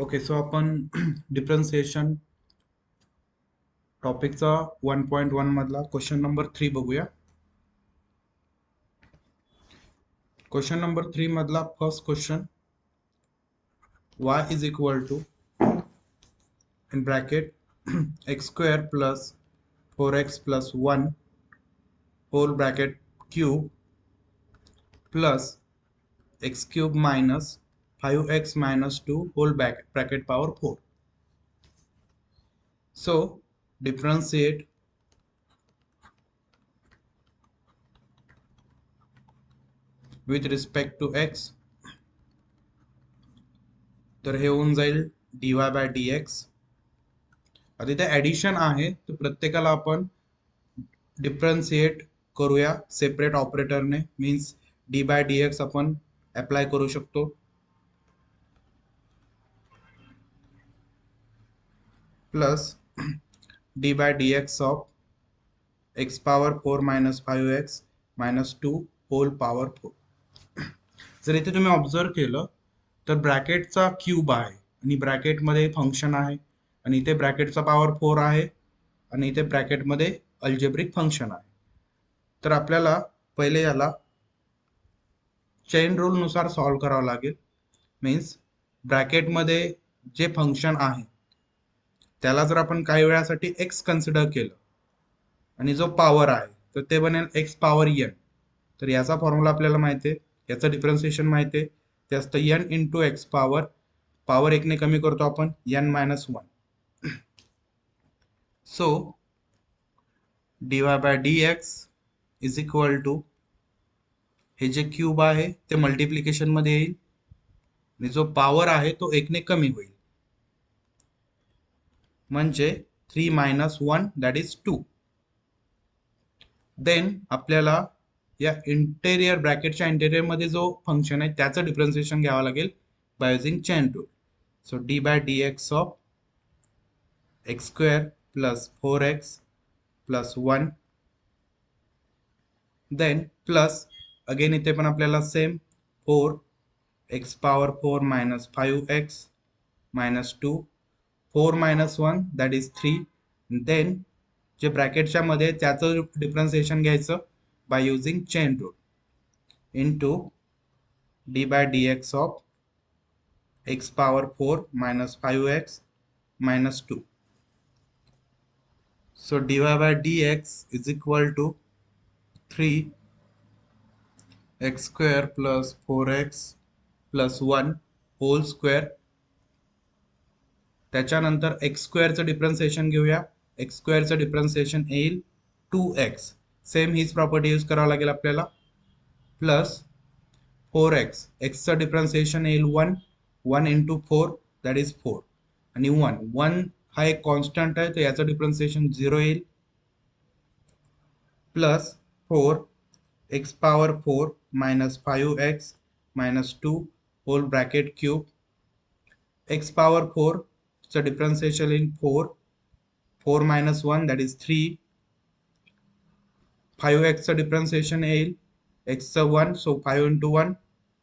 Okay, so आपण differentiation टॉपिकचा 1.1 मधला question number 3 बघूया. क्वेश्चन नंबर 3 मधला first question, y is equal to in bracket x square plus 4x plus 1 whole bracket cube plus x cube minus 5x minus 2 whole bracket power 4. So differentiate with respect to x. तर हे होऊन जाईल dy by dx. आता इथे addition आहे, तर प्रत्येकाला आपण डिफरन्शिएट करूया सेपरेट ऑपरेटरने. मीन्स डी बाय dx आपण अप्लाय करू शकतो. Plus d by dx of x power 4 minus 5x minus 2 whole power 4. जर इथे तुम्ही ऑब्झर्व केलं तर ब्रॅकेटचा क्यूब आहे आणि ब्रॅकेटमध्ये फंक्शन आहे आणि इथे ब्रॅकेटचा पॉवर 4 आहे आणि इथे ब्रॅकेटमध्ये अल्जेब्रिक फंक्शन आहे. तर आपल्याला पहिले याला चेन रूल नुसार सॉल्व करावं लागेल. मीन्स ब्रॅकेटमध्ये जे फंक्शन आहे त्याला जर आपण काही वेळासाठी एक्स कन्सिडर केलं आणि जो पॉवर आहे तर ते बनेल एक्स पॉवर एन. तर याचा फॉर्म्युला आपल्याला माहिती आहे, याचं डिफरन्सिएशन माहिती आहे, ते असतं एन इंटू एक्स पॉवर एकने कमी करतो आपण n minus 1. So d y by d x is equal to हे जे क्यूब आहे ते मल्टिप्लिकेशन मध्ये येईल आणि जो पॉवर आहे तो एकने कमी होईल, म्हणजे 3 मायनस 1 दॅट इज 2. देन आपल्याला या इंटेरियर ब्रॅकेटच्या इंटेरियर मध्ये जो फंक्शन आहे त्याचं डिफरन्सिएशन घ्यावं लागेल by using chain rule. So d by d x of x square plus 4x plus 1 then plus again इथे पण आपल्याला same 4x power 4 minus 5x minus 2 4 minus 1 that is 3. Then जे ब्रॅकेटच्या मध्ये त्याचं डिफरन्सिएशन घ्यायचं by using chain rule into d by d x of x power 4 minus 5x minus 2. So dy by dx is equal to 3x square plus 4x plus 1 whole square. त्याच्यानंतर x स्क्वेअरचं differentiation घेऊया. x स्क्वेअरचं differentiation येईल 2x. Same हीच property use करावं लागेल आपल्याला. Plus 4x, xचं differentiation येईल 1 into 4 that is 4 आणि 1 हा एक कॉन्स्टंट आहे, तर याचं डिफरन्सिएशन 0 येईल. Plus 4x power 4 minus 5x minus 2 whole bracket cube. x power 4 चं डिफरन्सिएशन येईल 4 मायनस 1 दॅट इज 3. 5x चं डिफरन्सिएशन येईल xचं 1, सो 5 इंटू 1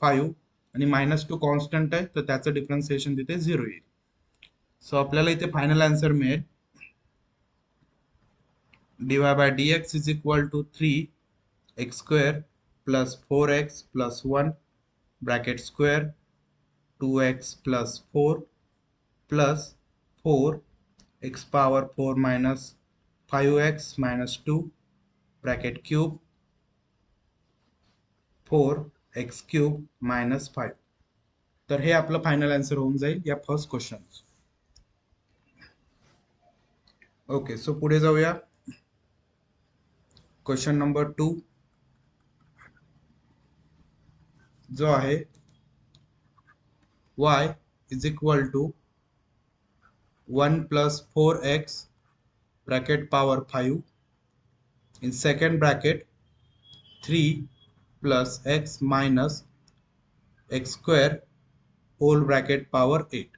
5 आणि मायनस 2 कॉन्स्टंट आहे, तर त्याचं डिफरन्सिएशन तिथे 0 येईल. सो आपल्याला इथे फायनल आन्सर मिळेल dy by dx is equal to 3x square plus 4x plus 1 bracket square 2x plus 4 plus 4x power 4 minus 5x minus 2 bracket cube 4x cube minus 5. तर हे आपलं फायनल आन्सर होऊन जाईल या first question. Okay, so पुढे जाऊया. Question number 2 जो आहे y is equal to 1 plus 4x bracket power 5 in second bracket 3 plus x minus x square whole bracket power 8.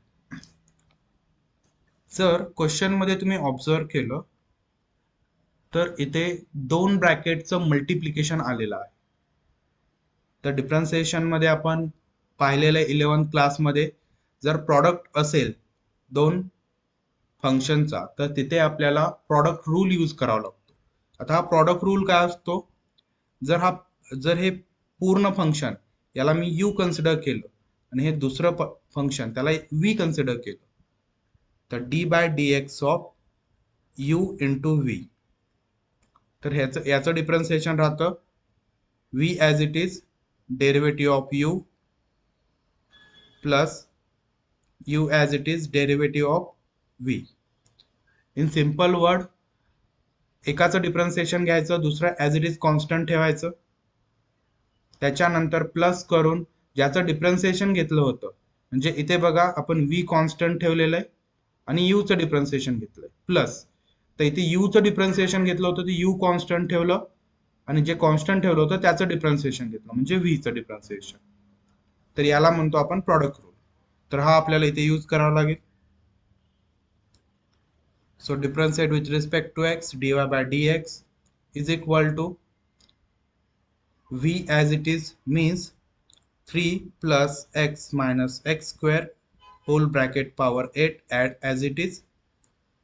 जर क्वेश्चन मध्ये तुम्ही ऑब्झर्व केलं तर इथे दोन ब्रॅकेटचं मल्टिप्लिकेशन आलेलं आहे. तर डिफरन्सिएशन मध्ये आपण पाहिलेलं 11th क्लासमध्ये जर प्रॉडक्ट असेल दोन फंक्शनचा तर तिथे आपल्याला प्रॉडक्ट रूल यूज करावा लागतो. आता हा प्रॉडक्ट रूल काय असतो? जर हे पूर्ण फंक्शन याला मी यू कन्सिडर केलं आणि हे दुसरं फंक्शन त्याला व्ही कन्सिडर केलं, तर d by d x of u into v, तर याचं डिफरन्सिएशन राहतं v as it is derivative of u plus u as it is derivative of v. In simple word, एकाचं डिफरन्सिएशन घ्यायचं, दुसरं as it is constant ठेवायचं, त्याच्यानंतर plus करून ज्याचं डिफरन्सिएशन घेतलं होतं, म्हणजे इथे बघा आपण व्ही कॉन्स्टंट ठेवलेलं आहे आणि यूचं डिफरन्सिएशन घेतलंय प्लस, तर इथे यूचं डिफरन्सिएशन घेतलं होतं ते यू कॉन्स्टंट ठेवलं आणि जे कॉन्स्टंट ठेवलं होतं त्याचं डिफरन्सिएशन घेतलं म्हणजे व्हीचं डिफरन्सिएशन. तर याला म्हणतो आपण प्रॉडक्ट रूल. तर हा आपल्याला इथे यूज करावा लागेल. So differentiate with respect to x, dy by dx is equal to v as it is means 3 plus x minus x square whole bracket power 8 as it is,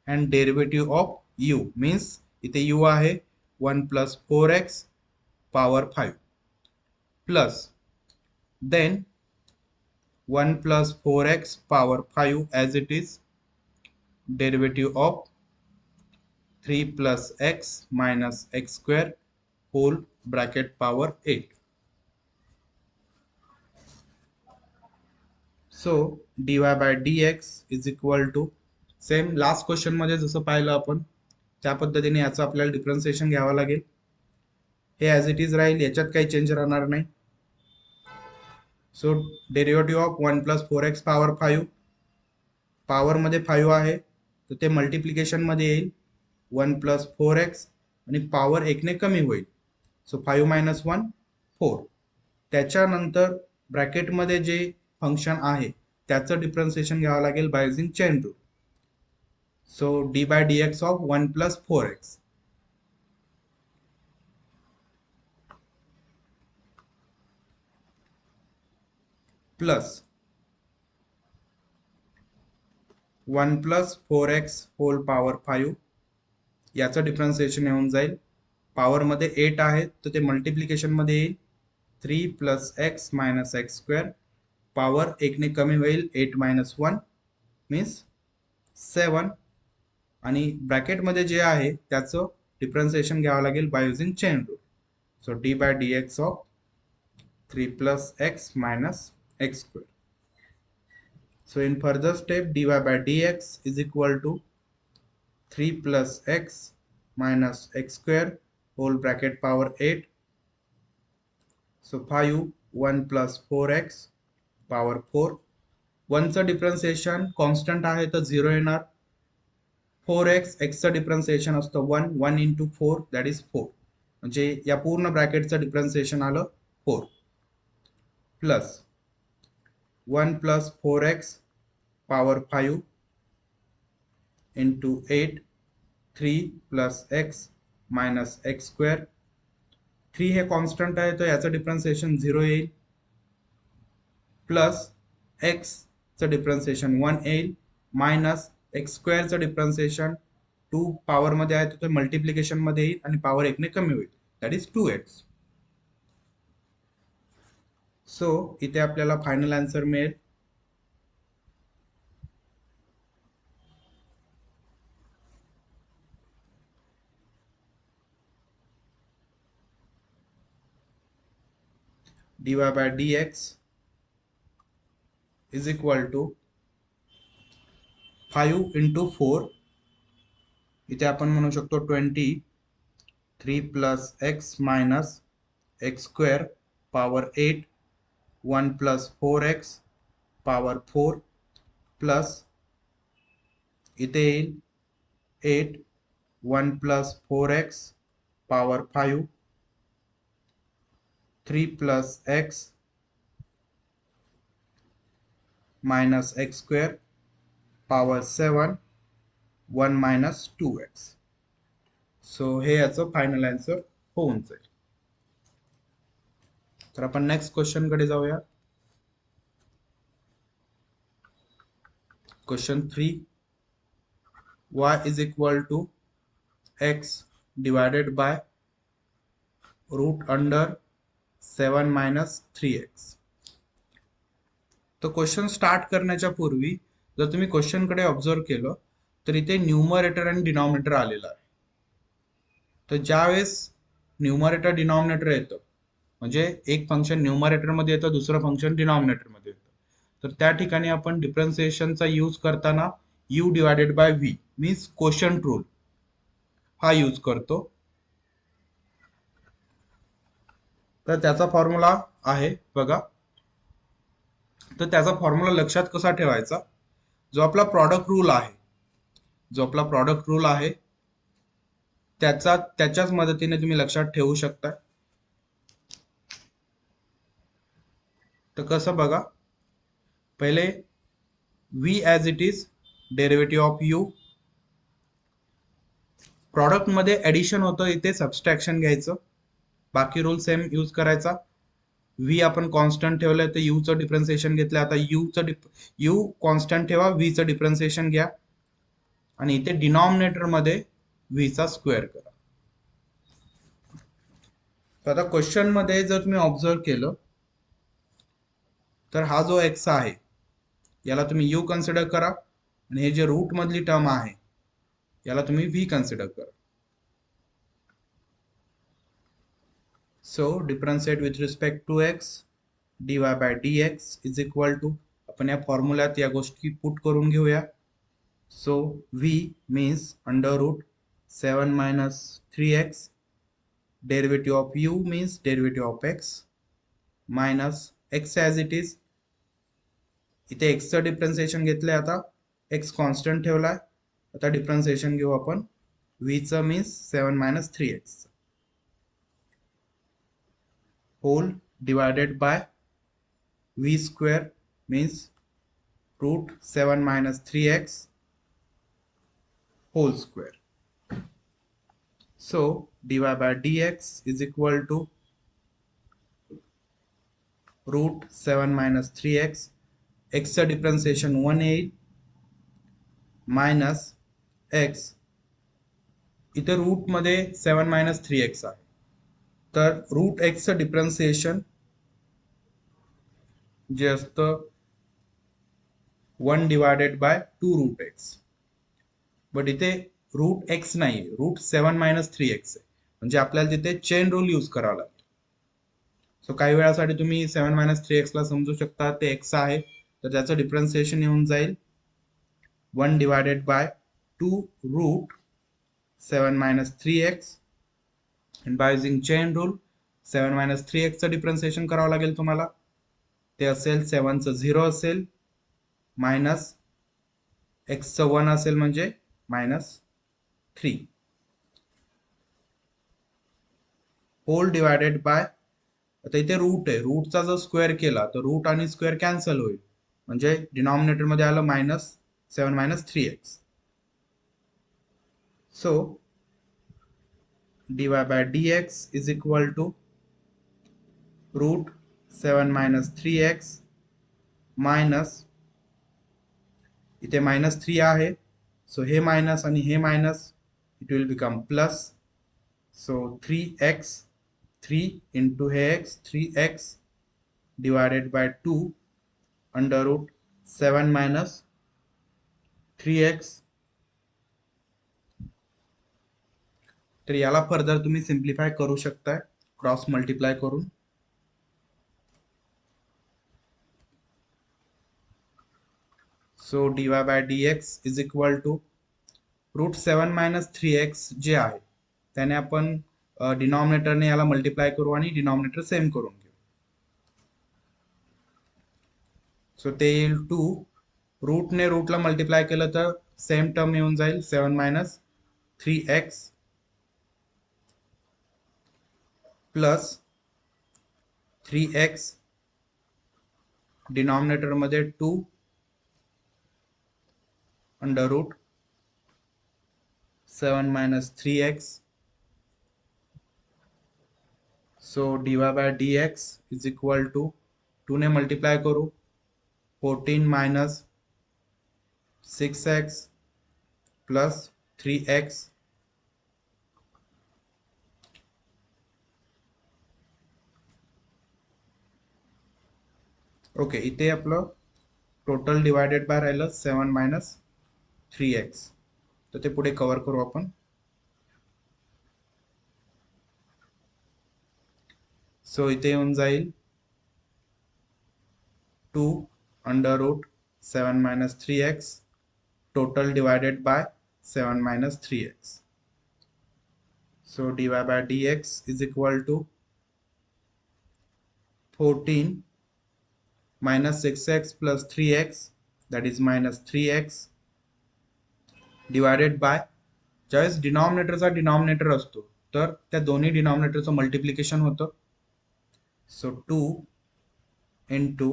and derivative of u means इथे u आहे 1 plus 4x power 5 plus then 1 plus 4x power 5 as it is, derivative of 3 plus x minus x square whole bracket power 8. So dy by dx is equal to same last question मध्ये जसं पाहिलं आपण त्या पद्धतीने याचं आपल्याला differentiation घ्यावं लागेल. हे ॲज इट इज राहील, याच्यात काही चेंज राहणार नाही. So derivative of 1 plus 4x power 5, power मध्ये 5 आहे तर ते मल्टिप्लिकेशन मध्ये येईल 1 प्लस 4x आणि पॉवर 1 ने कमी होईल. So 5 minus 1 4. त्याच्यानंतर ब्रॅकेटमध्ये जे फंक्शन आहे त्याचं डिफरन्सिएशन घ्यावं लागेल by using chain rule. So d by d x of 1 plus 4x plus 1 plus 4x whole power 5, याचं डिफरन्सिएशन येऊन जाईल. पॉवरमध्ये 8 आहे तर ते मल्टिप्लिकेशनमध्ये येईल 3 plus x minus x square, power 1 ने कमी होईल 8 मायनस 1 मीन्स 7, आणि ब्रॅकेटमध्ये जे आहे त्याचं डिफरन्सिएशन घ्यावं लागेल by using chain rule. So d by d x of 3 plus x minus x square. So in further step dy by dx is equal to 3 plus x minus x square whole bracket power 8. So 5 1 plus 4x power 4. 1 चं differentiation constant आहे तर 0 येणार. 4x x चं differentiation असतं 1, 1 into 4 that is 4, म्हणजे या पूर्ण ब्रॅकेटचं differentiation आलं 4 plus 1 plus 4x power 5 into 8, 3 plus x minus x square. 3 हे कॉन्स्टंट आहे तर याचं डिफरन्सिएशन 0 येईल प्लस x चं डिफरन्सिएशन 1 येईल मायनस x स्क्वेअरचं डिफरन्सिएशन 2 पॉवर मध्ये आहे तर ते मल्टिप्लिकेशन मध्ये येईल आणि पॉवर 1 ने कमी होईल दॅट इज 2x. सो इथे आपल्याला फायनल आन्सर मिळेल dy by dx is equal to 5 into 4, इथे आपण म्हणू शकतो 20, 3 plus x minus x square power 8, 1 plus 4x power 4 plus इथे येईल 8, 1 plus 4x power 5, 3 plus x minus x square power 7, 1 minus 2x. So हे याचं final answer होऊन जाईल. तर आपण नेक्स्ट क्वेश्चन कडे जाऊया. Question 3, y is equal to x divided by root under 7 minus 3x. तर क्वेश्चन स्टार्ट करण्याच्या पूर्वी जर तुम्ही क्वेश्चन कडे ऑब्झर्व केलं तर इथे न्यूमरेटर आणि डिनॉमिनेटर आलेला आहे. तर ज्यावेळेस न्यूमरेटर डिनॉमिनेटर येतं म्हणजे एक फंक्शन न्यूमरेटर मध्ये येतं, दुसरं फंक्शन डिनॉमिनेटर मध्ये येतं, तर त्या ठिकाणी आपण डिफरन्सिएशनचा यूज करताना u divided by v means quotient rule हा यूज करतो. तर त्याचा फॉर्म्युला आहे बघा. तर त्याचा फॉर्म्युला लक्षात कसा ठेवायचा, जो आपला प्रॉडक्ट रूल आहे त्याच्याच मदतीने तुम्ही लक्षात ठेवू शकता. तर कसं बघा, पहिले v as it is derivative of u, product मध्ये ऍडिशन होतं, इथे सबस्ट्रॅक्शन घ्यायचं, बाकी रूल सेम यूज करायचा. v आपण कॉन्स्टंट ठेवलंय तर u चं डिफरन्सिएशन घेतलं, आता u कॉन्स्टंट ठेवा, v चं डिफरन्सिएशन घ्या आणि इथे डिनॉमिनेटर मध्ये v चा स्क्वेअर करा. तर आता क्वेश्चन मध्ये जर तुम्ही ऑब्झर्व केलं तर हा जो x आहे याला तुम्ही u कन्सिडर करा आणि हे जे रूट मधली टर्म आहे याला तुम्ही v कन्सिडर करा. So differentiate with respect to x dy by dx is equal to, आपण या फॉर्म्युल्यात या गोष्टी पुट करून घेऊया. So v means under root 7 minus 3x, derivative of u means derivative of x minus x as it is. इथे x चं differentiation घेतलंय, आता x कॉन्स्टंट ठेवलाय, आता डिफरन्सिएशन घेऊ आपण v चं means 7 minus 3x whole divided by v square means root 7 minus 3x whole square. So dy by dx is equal to root 7 minus 3x, x चा differentiation 1 येईल minus x, इथे route मध्ये 7 minus 3x आहे, तर route x चं differentiation जे असतं 1 divided by 2 root x, but इथे रूट x नाही, रूट 7 minus 3x आहे, म्हणजे आपल्याला तिथे चेन रूल यूज करावा लागतो. सो काही वेळासाठी तुम्ही 7 minus 3x ला समजू शकता ते x आहे, तर त्याचं डिफरन्सिएशन येऊन जाईल 1 divided by 2 root 7 minus 3x, and by using chain rule 7 minus 3x चं डिफरन्सिएशन करावं लागेल तुम्हाला, ते असेल 7 चं 0 असेल मायनस x चं 1 असेल म्हणजे मायनस 3 होल डिवायडेड बाय, आता इथे रूट आहे, रूटचा जर स्क्वेअर केला तर रूट आणि स्क्वेअर कॅन्सल होईल, म्हणजे डिनॉमिनेटर मध्ये आलं minus 7 minus 3x. So dy by dx is equal to root 7 minus 3x minus, इथे मायनस 3 आहे, सो हे मायनस आणि हे minus, it will become plus, so 3x, 3 into हे x 3x divided by 2 under root 7 minus 3x. तर याला further तुम्ही simplify करू शकताय क्रॉस मल्टिप्लाय करून. So dy by dx is equal to root 7 minus 3x जे आहे त्याने आपण डिनॉमिनेटरने याला मल्टिप्लाय करू आणि डिनॉमिनेटर सेम करून घेऊ. सो ते येईल 2, रूटने रूटला मल्टिप्लाय केलं तर सेम टर्म येऊन जाईल 7 minus 3x plus 3x denominator मध्ये 2 under root 7 minus 3x. So dy by dx is equal to 2 ने मल्टिप्लाय करू 14 minus 6x plus 3x okay, इथे आपलं टोटल डिवायडेड बाय राहिलं 7 मायनस 3x. तर ते पुढे कव्हर करू आपण. सो इथे येऊन जाईल 2 under root 7 minus 3x total divided by 7 minus 3x. So dy by dx is equal to 14 minus 6x plus 3x, that is minus 3x, divided by, ज्यावेळेस डिनॉमिनेटरचा डिनॉमिनेटर असतो तर त्या दोन्ही डिनॉमिनेटरचं मल्टिप्लिकेशन होतं. सो 2 into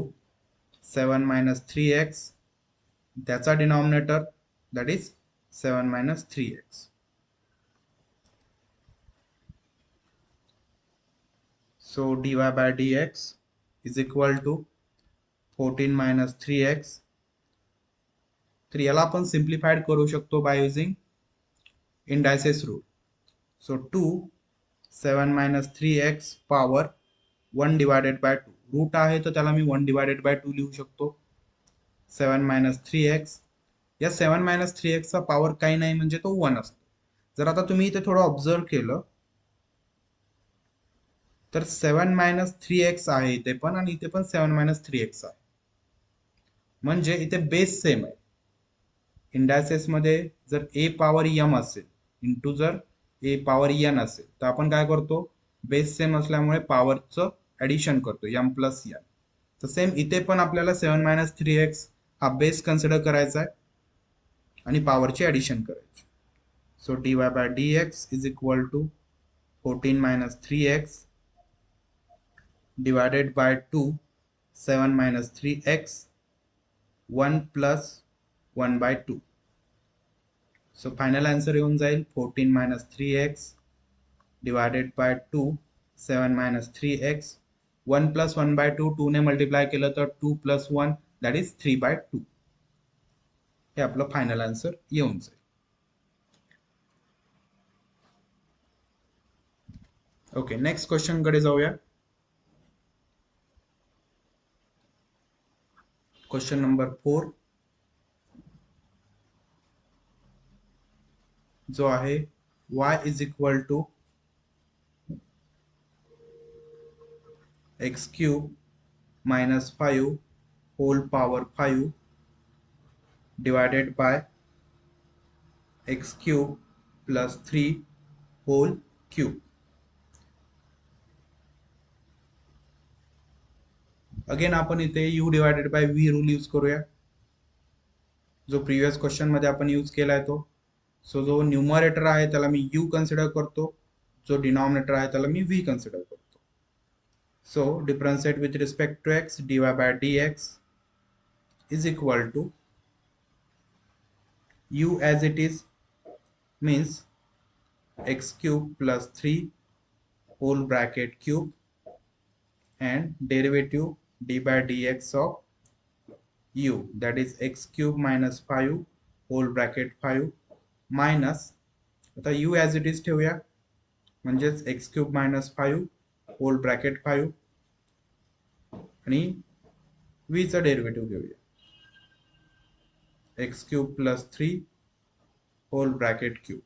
7 minus 3x, त्याचा denominator that is 7 minus 3x. So dy by dx is equal to 14 minus 3x. तर याला आपण सिम्प्लिफाइड करू शकतो by using indices rule. So 2 7 minus 3x power 1 divided by 2. Root आहे तर त्याला मी 1 डिवायडेड बाय 2 लिहू शकतो. 7 मायनस 3x, या 7 मायनस 3x चा पॉवर काही नाही म्हणजे तो 1 असतो. जर आता तुम्ही इथे थोडं ऑब्झर्व केलं तर 7 मायनस 3x आहे इथे पण, आणि इथे पण 7 मायनस 3x आहे, म्हणजे इथे बेस सेम आहे. इंडायसेस मध्ये जर a पॉवर m असेल इंटू जर a पॉवर n असेल तर आपण काय करतो, बेस सेम असल्यामुळे पॉवरचं ऍडिशन करतो m प्लस n. तर सेम इथे पण आपल्याला 7 मायनस 3x हा बेस कन्सिडर करायचा आहे आणि पॉवरची ऍडिशन करायची. So dy by dx is equal to 14 minus 3x divided by 2 7 minus 3x 1 plus 1 by 2. So final answer येऊन जाईल 14 minus 3x divided by 2 7 minus 3x 1 plus 1 by 2, 2 ने multiply केलं तर 2 प्लस 1 दॅट इज 3 बाय 2. हे आपलं final answer येऊन जाईल. Okay, next question कडे जाऊया. क्वेश्चन नंबर 4 जो आहे y is equal to x cube minus 5 whole power 5 divided by x cube plus 3 whole cube. Again आपण इथे u divided by v rule use करूया, जो प्रिव्हियस क्वेश्चन मध्ये आपण यूज केलाय तो. सो जो न्यूमरेटर आहे त्याला मी u कन्सिडर करतो, जो डिनॉमिनेटर आहे त्याला मी v कन्सिडर करतो. So differentiate with respect to x, dy by dx is equal to u as it is means x cube plus 3 whole bracket cube and derivative d by dx of u, that is x cube minus 5 whole bracket 5 minus, आता u as it is ठेवूया म्हणजेच x cube minus 5 whole bracket 5 आणि v चा derivative घेऊया x cube plus 3 whole bracket cube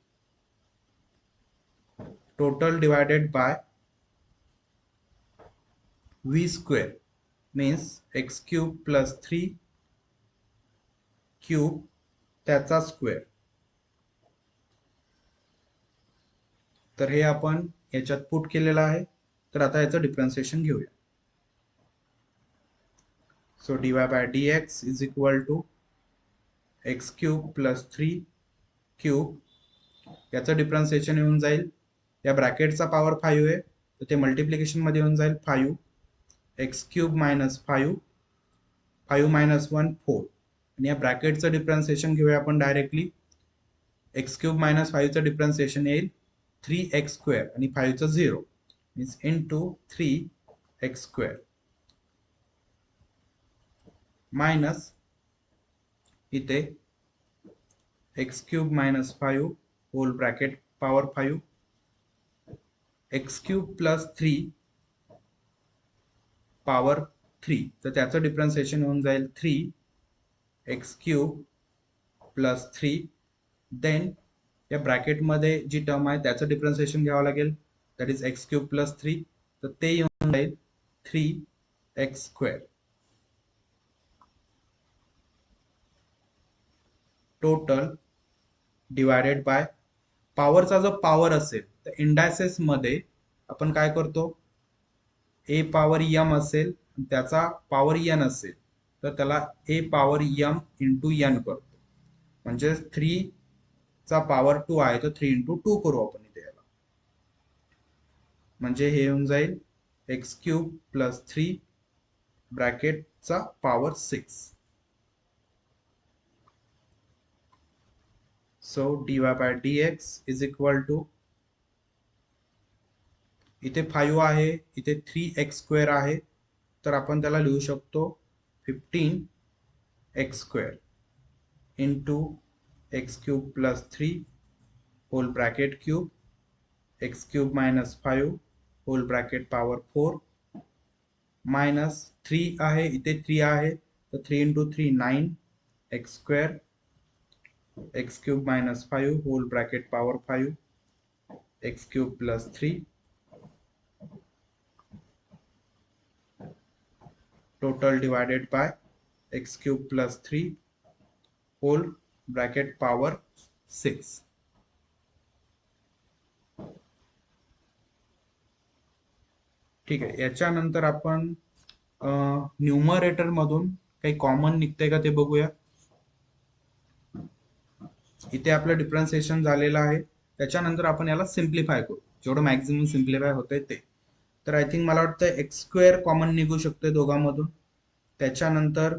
total divided by v square means x cube plus 3 cube त्याचा square. तर हे आपण याच्यात पुट केलेलं आहे. तर आता याचं डिफरन्शिएशन घेऊया. So dy by dx is equal to x cube plus 3 cube, याचं डिफरन्शिएशन येऊन जाईल, या ब्रॅकेटचा पॉवर 5 आहे तर ते मल्टिप्लिकेशन मध्ये येऊन जाईल 5 x क्यूब मायनस 5 5 मायनस 1 4, आणि या ब्रॅकेटचं डिफरन्शिएशन घेऊया आपण डायरेक्टली. x क्यूब मायनस 5 चं डिफरन्शिएशन येईल 3x स्क्वेअर आणि 5 चं 0 means into 3x square minus इथे x cube minus 5 whole bracket power 5 x cube plus 3 power 3, तर त्याचं डिफरन्शिएशन होऊन जाईल 3 एक्स क्यूब प्लस 3. देन या ब्रॅकेटमध्ये जी टर्म आहे त्याचं डिफरन्शिएशन घ्यावं लागेल, that is x cube plus 3, तर ते येऊन जाईल 3x square. Total divided by पॉवरचा जो पॉवर असेल तर इंडायसेस मध्ये आपण काय करतो, ए पॉवर एम असेल त्याचा पॉवर एन असेल तर त्याला ए पॉवर एम इंटू एन करतो, म्हणजे 3 चा पॉवर 2 आहे तर 3 इंटू 2 करू आपण इथे याला, म्हणजे हे येऊन जाईल एक्स क्यूब प्लस 3 ब्रॅकेटचा power 6. So dy by dx is equal to, इथे 5 आहे, इथे 3x स्क्वेअर आहे, तर आपण त्याला लिहू शकतो 15x square into x cube plus 3 whole bracket cube x cube minus 5 whole bracket power 4 minus 3 आहे, इथे 3 आहे तर 3 into 3 9 x square x cube minus 5 whole bracket power 5 x cube plus 3 total divided by x cube plus 3 whole bracket power 6. ठीक आहे, याच्यानंतर आपण numerator मधून काही कॉमन निघते का ते बघूया. इथे आपलं डिफरन्शिएशन झालेलं आहे, त्याच्यानंतर आपण याला सिम्प्लिफाय करू जेवढं मॅक्झिमम सिम्प्लिफाय होतंय ते. तर आय थिंक मला वाटतं एक्स स्क्वेअर कॉमन निघू शकते दोघांमधून. त्याच्यानंतर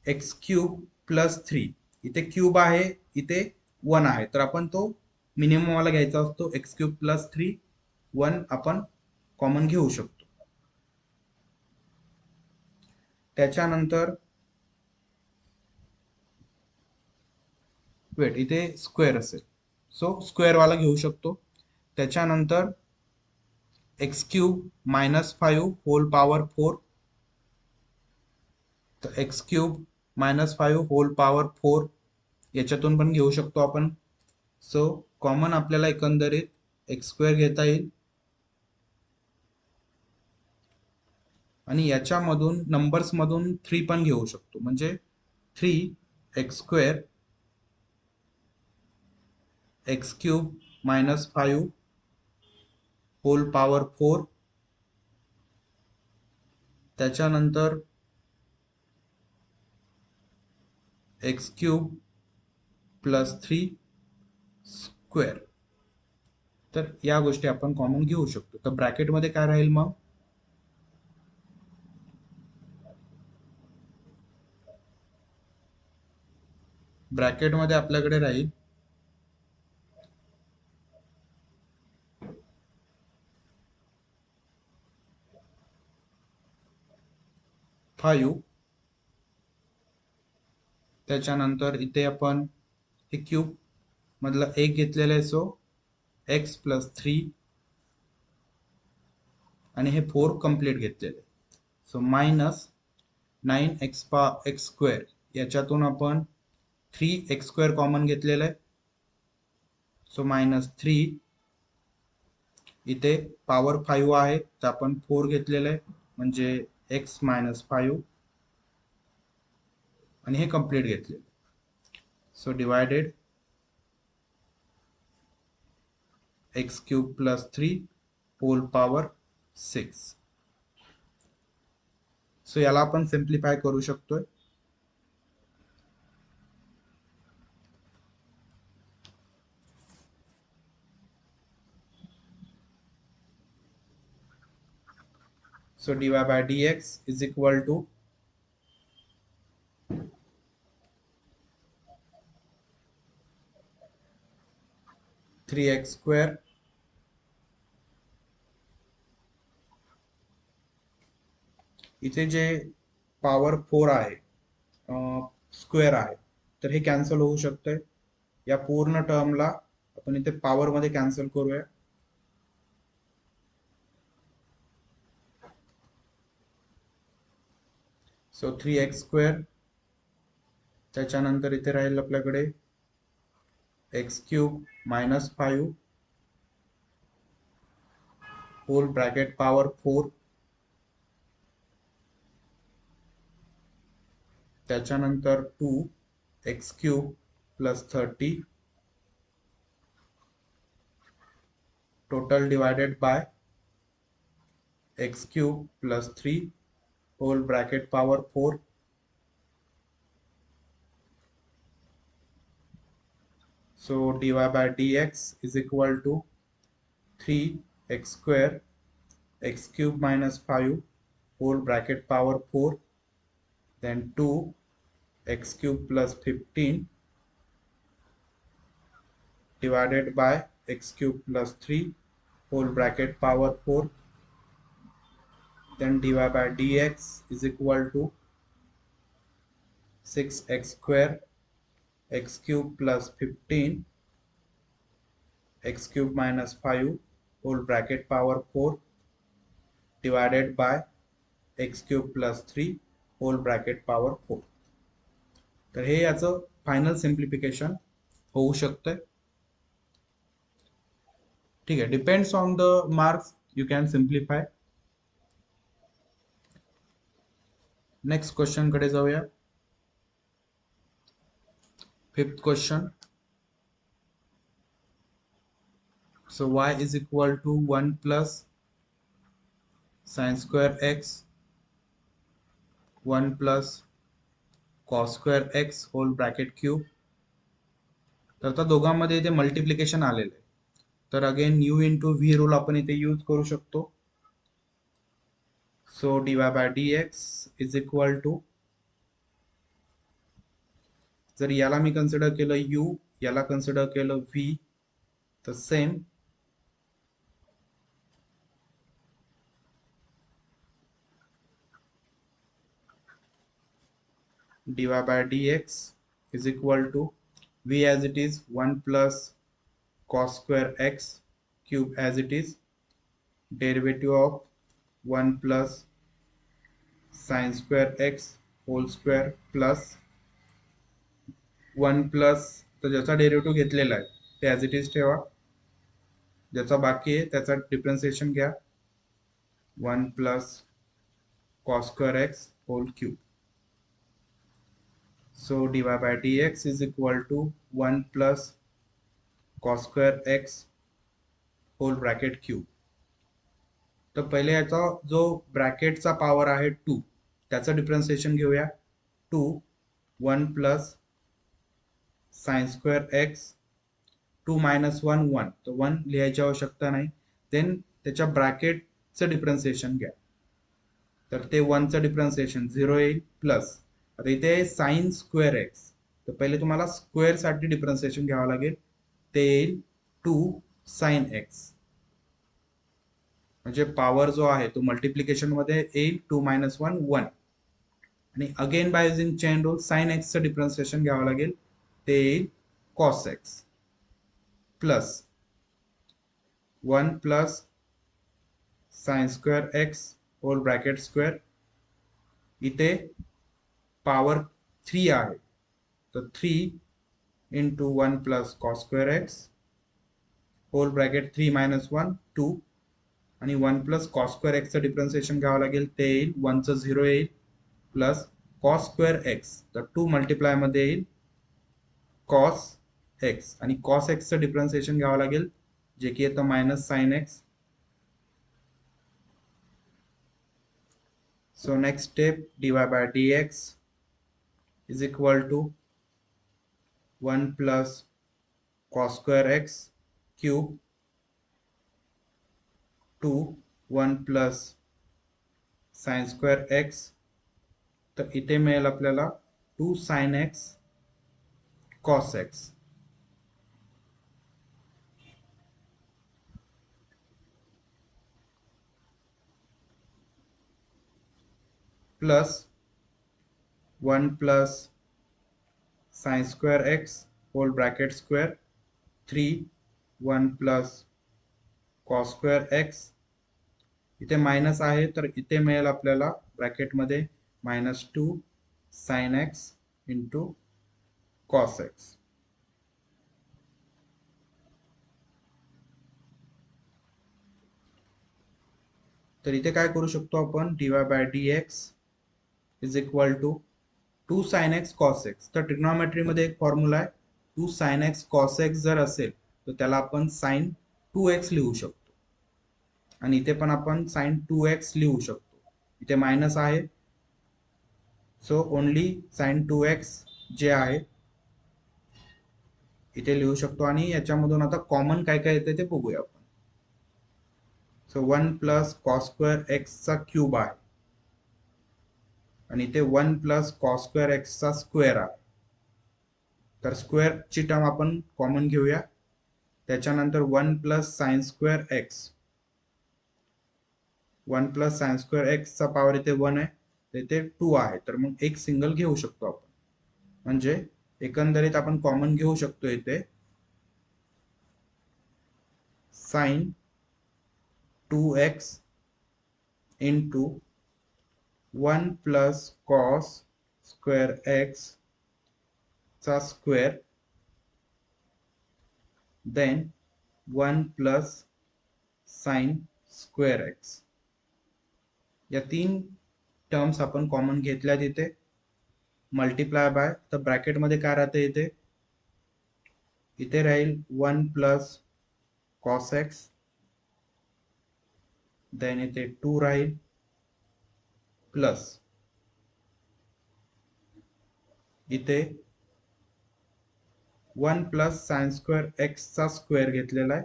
एक्स क्यूब प्लस 3, इथे क्यूब आहे इथे 1 आहे तर आपण तो मिनिमम वाला घ्यायचा असतो, एक्स क्यूब प्लस 3 1 आपण कॉमन घेऊ शकतो. त्याच्यानंतर वेट इथे स्क्वेअर असेल सो स्क्वेअर वाला घेऊ शकतो. त्याच्यानंतर x cube minus 5 whole power 4, तर x cube minus 5 whole power 4 याच्यातून पण घेऊ शकतो आपण. सो कॉमन आपल्याला एकंदरीत एक्स स्क्वेअर घेता येईल आणि याच्यामधून नंबर्स मधून 3 पण घेऊ शकतो, म्हणजे 3 x square x cube minus 5 whole power 4, त्याच्यानंतर एक्स क्यूब प्लस 3 स्क्वेअर. तर या गोष्टी आपण कॉमन घेऊ शकतो. तर ब्रॅकेटमध्ये काय राहील मग, ब्रॅकेटमध्ये आपल्याकडे राहील 5, त्याच्यानंतर इथे आपण हे क्यूब मधला एक घेतलेला आहे सो एक्स प्लस 3 आणि हे 4 कम्प्लीट घेतलेले सो मायनस 9x स्क्वेअर, याच्यातून आपण 3x स्क्वेअर कॉमन घेतलेलं आहे सो मायनस 3, इथे पॉवर 5 आहे तर आपण 4 घेतलेलं आहे म्हणजे x मायनस 5 आणि हे कम्प्लीट घेतले so divided x cube plus 3 whole power 6. So याला आपण सिम्प्लिफाय करू शकतोय. So dy by dx is equal to 3x square इथे जे पॉवर 4 आहे स्क्वेअर आहे तर हे कॅन्सल होऊ शकतंय या पूर्ण टर्मला आपण इथे पॉवर मध्ये कॅन्सल करूया. सो 3x² त्याच्यानंतर इथे राहील आपल्याकडे x³ minus 5 whole bracket power 4, त्याच्यानंतर 2x³ plus 30 total divided by x³ plus 3 whole bracket power 4. So dy by dx is equal to 3x² x³ minus 5 whole bracket power 4, then 2x³ plus 15 divided by x³ plus 3 whole bracket power 4, then dy by dx is equal to 6x² x³ plus 15 x³ minus 5 whole bracket power 4 divided by x³ plus 3 whole bracket power 4. तर हे याचं final simplification होऊ शकते. ठीक आहे, depends on the marks you can simplify. Next question कडे जाऊया. 5th question. So y is equal to 1 plus sin square x 1 plus cos square x whole bracket cube. तर आता दोघांमध्ये इथे मल्टिप्लिकेशन आलेलं आहे, तर again u into V rule आपण इथे यूज करू शकतो. So dy by dx is equal to, जर याला मी कन्सिडर केलं u, याला कन्सिडर केलं v, तर same dy by dx is equal to v as it is 1 plus cos square x cube as it is, derivative of 1 plus sin square x whole square plus 1 plus, तर ज्याचा derivative घेतलेला आहे ते as it is ठेवा, ज्याचा बाकी आहे त्याचा डिफरन्शिएशन घ्या, 1 plus cos square x whole cube. So dy by dx is equal to 1 plus cos square x whole bracket cube. तर पहिले याचा जो ब्रॅकेटचा पॉवर आहे 2 त्याचं डिफरन्शिएशन घेऊया. 2 1 plus sine square x 2 minus 1 1, तर 1 लिहायची आवश्यकता नाही. देन त्याच्या ब्रॅकेटचं डिफरन्शिएशन घ्या, तर ते 1चं डिफरन्शिएशन 0 येईल प्लस, आता इथे साइन स्क्वेअर एक्स, तर पहिले तुम्हाला स्क्वेअर साठी डिफरन्शिएशन घ्यावं लागेल, ते येईल 2 साइन एक्स, म्हणजे पॉवर जो आहे तो मल्टिप्लिकेशन मध्ये येईल 2 मायनस 1 1, आणि again by using chain rule sine एक्सचं डिफरन्शिएशन घ्यावं लागेल, ते येईल cos x plus 1 plus sine square x whole bracket square, इथे पॉवर 3 आहे, तर 3 into 1 plus cos square x whole bracket 3 minus 1 2, आणि 1 प्लस कॉस स्क्वेअर एक्सचं डिफरन्शिएशन घ्यावं लागेल, ते येईल 1चं 0 येईल प्लस कॉस स्क्वेअर एक्स, तर 2 मल्टिप्लाय मध्ये येईल कॉस एक्स, आणि कॉस एक्सचं डिफरन्शिएशन घ्यावं लागेल, जे की येतं minus sine x. So next step, dy by dx is equal to 1 plus cos square x cube 2 1 plus sin square x, तर इथे मिळेल आपल्याला 2 sin x cos x plus 1 plus sin square x whole bracket square 3 1 plus cos square x, इथे minus आहे तर इथे मिळेल आपल्याला ब्रॅकेटमध्ये -2 sine x into cos x. तर इथे काय करू शकतो आपण, dy by dx is equal to 2 sine x cos x. तर ट्रिग्नॉमेट्री मध्ये एक फॉर्म्युला आहे, 2 साइन एक्स कॉस एक्स जर असेल तर त्याला आपण साइन 2x लिहू शकतो, आणि इथे पण आपण साइन 2x लिहू शकतो. इथे मायनस आहे, सो ओनली साइन 2x जे आहे इथे लिहू शकतो. आणि याच्यामधून आता कॉमन काय काय येते ते बघूया आपण. सो 1 प्लस कॉस स्क्वेअर एक्सचा क्यूब आहे, आणि इथे 1 प्लस कॉस स्क्वेअर एक्सचा स्क्वेअर आहे. तर स्क्वेअरची टर्म आपण कॉमन घेऊया. त्याच्यानंतर 1 plus sine square x, 1 plus sine square एक्सचा पॉवर इथे 1 आहे, इथे 2 आहे, तर मग एक सिंगल घेऊ शकतो आपण. म्हणजे एकंदरीत आपण कॉमन घेऊ शकतो इथे sine 2x into 1 plus cos square x चा square, then 1 plus sine square x. या तीन टर्म्स आपण कॉमन घेतल्या तिथे, मल्टिप्लाय बाय, तर ब्रॅकेटमध्ये काय राहते इथे, इथे राहील 1 प्लस कॉस एक्स, देन इथे 2 राहील, प्लस इथे 1 प्लस साइन स्क्वेअर एक्सचा स्क्वेअर घेतलेला आहे,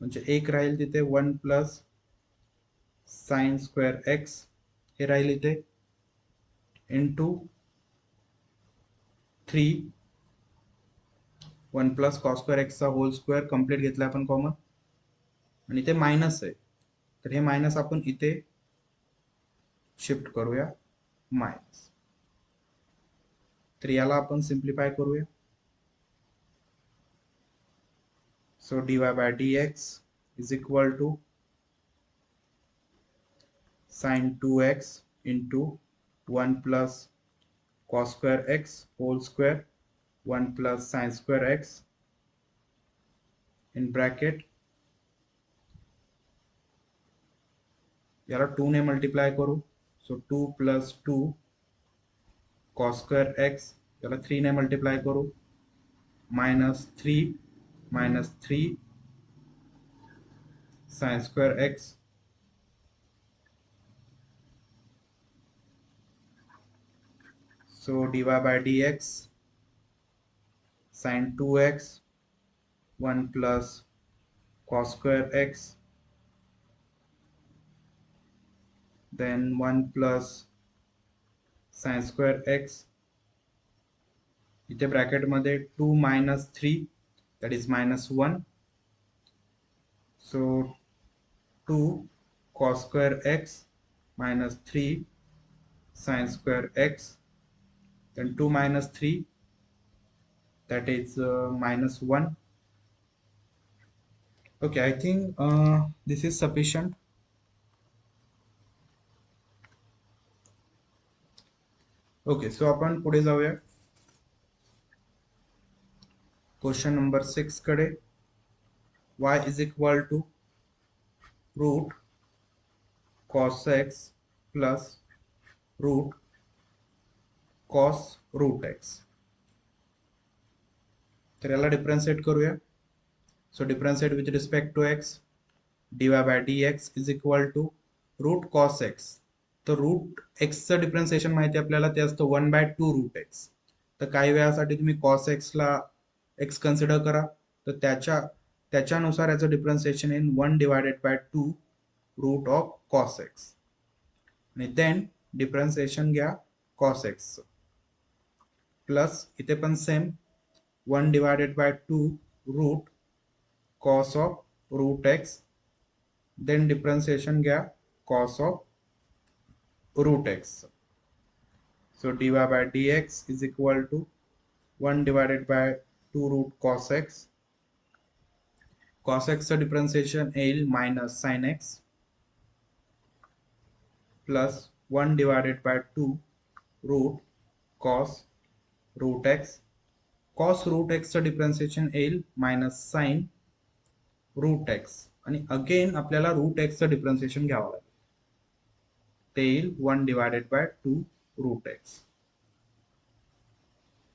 म्हणजे एक राहील तिथे 1 प्लस साइन स्क्वेअर एक्स, हे राहील इथे, इंटू 3 1 प्लस कॉस स्क्वेअर एक्सचा होल स्क्वेअर कंप्लीट घेतला आपण कॉमन, आणि इथे मायनस आहे, तर हे मायनस आपण इथे शिफ्ट करूया मायनस. तर याला आपण सिम्प्लिफाय करूया. So dy by dx is equal to sine 2x into 1 plus cos square x whole square 1 plus sine square x in bracket, याला 2 ने मल्टिप्लाय करू, so 2 plus 2 cos square x, याला 3 ने मल्टिप्लाय करू, -3 sine square x, so dy by dx sin 2x 1 plus cos square x, then 1 plus sin square x, इथे bracket मध्ये 2 minus 3 that is -1, so 2 cos square x minus 3 sin square x, then 2 minus 3 that is -1. Okay, I think this is sufficient. Okay, so आपण पुढे जाऊया question number 6 कडे. y is equal to root cos x plus root cos root x. तर याला differentiate करूया. So differentiate with respect to x, dy by dx is equal to root cos x. तर root एक्सचं differentiation माहिती आपल्याला, ते असतं 1/2 रूट एक्स. तर काही वेळासाठी तुम्ही कॉस एक्सला एक्स कन्सिडर करा, तर त्याच्यानुसार याचं differentiation in 1/2 root of cos x, आणि देन डिफरन्सिएशन घ्या कॉस एक्स, प्लस इथे पण same 1/2 root cos of root x, then differentiation घ्या cos of root x. So dy by dx is equal to 1/2 2 root cos x. Cos एक्सचं differentiation येईल minus sine x plus 1 divided by 2 root cos root x. Cos root एक्सचं differentiation येईल minus sine root x आणि again आपल्याला route एक्सचं differentiation घ्यावं लागेल. ते येईल 1 डिवायडेड बाय 2 रूट एक्स.